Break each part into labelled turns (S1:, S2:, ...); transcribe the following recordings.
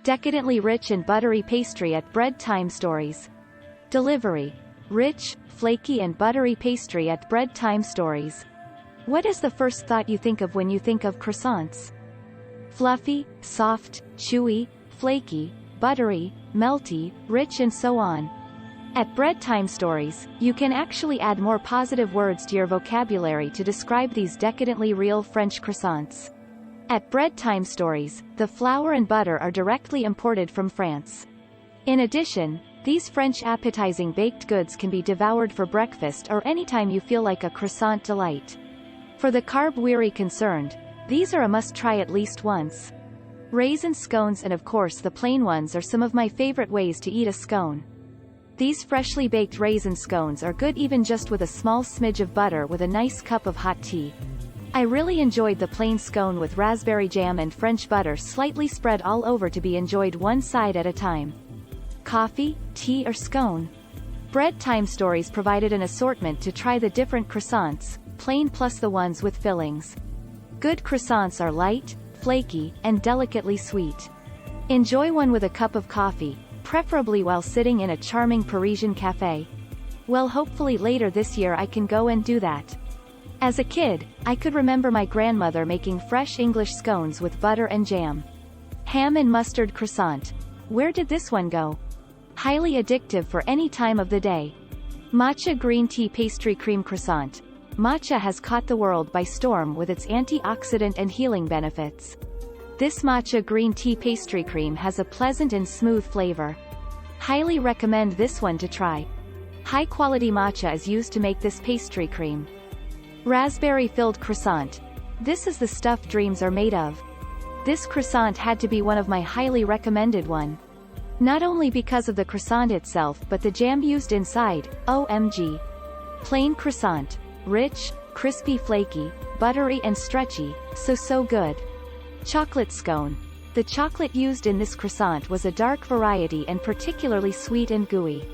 S1: Decadently rich and buttery pastry at BreadTime Stories. Delivery. Rich, flaky and buttery pastry at BreadTime Stories. What is the first thought you think of when you think of croissants? Fluffy, soft, chewy, flaky, buttery, melty, rich and so on. At BreadTime Stories, you can actually add more positive words to your vocabulary to describe these decadently real French croissants. At BreadTime Stories, the flour and butter are directly imported from France. In addition, these French appetizing baked goods can be devoured for breakfast or anytime you feel like a croissant delight. For the carb-weary concerned, these are a must-try at least once. Raisin scones and of course the plain ones are some of my favorite ways to eat a scone. These freshly baked raisin scones are good even just with a small smidge of butter with a nice cup of hot tea. I really enjoyed the plain scone with raspberry jam and French butter slightly spread all over to be enjoyed one side at a time. Coffee, tea or scone? BreadTime Stories provided an assortment to try the different croissants, plain plus the ones with fillings. Good croissants are light, flaky, and delicately sweet. Enjoy one with a cup of coffee, preferably while sitting in a charming Parisian cafe. Well, hopefully later this year I can go and do that. As a kid, I could remember my grandmother making fresh English scones with butter and jam. Ham and mustard croissant. Where did this one go? Highly addictive for any time of the day. Matcha green tea pastry cream croissant. Matcha has caught the world by storm with its antioxidant and healing benefits. This matcha green tea pastry cream has a pleasant and smooth flavor. Highly recommend this one to try. High-quality matcha is used to make this pastry cream. Raspberry-filled croissant. This is the stuff dreams are made of. This croissant had to be one of my highly recommended one. Not only because of the croissant itself but the jam used inside, OMG. Plain croissant. Rich, crispy flaky, buttery and stretchy, so good. Chocolate scone. The chocolate used in this croissant was a dark variety and particularly sweet and gooey.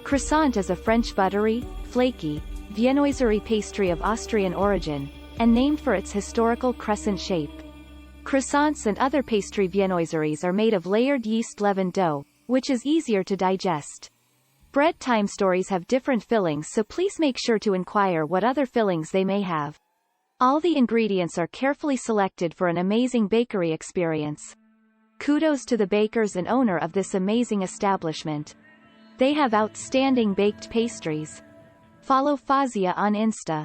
S1: Croissant is a French buttery, flaky, viennoiserie pastry of Austrian origin, and named for its historical crescent shape. Croissants and other pastry viennoiseries are made of layered yeast-leavened dough, which is easier to digest. BreadTime Stories have different fillings, so please make sure to inquire what other fillings they may have. All the ingredients are carefully selected for an amazing bakery experience. Kudos to the bakers and owner of this amazing establishment. They have outstanding baked pastries. Follow Fazia on Insta.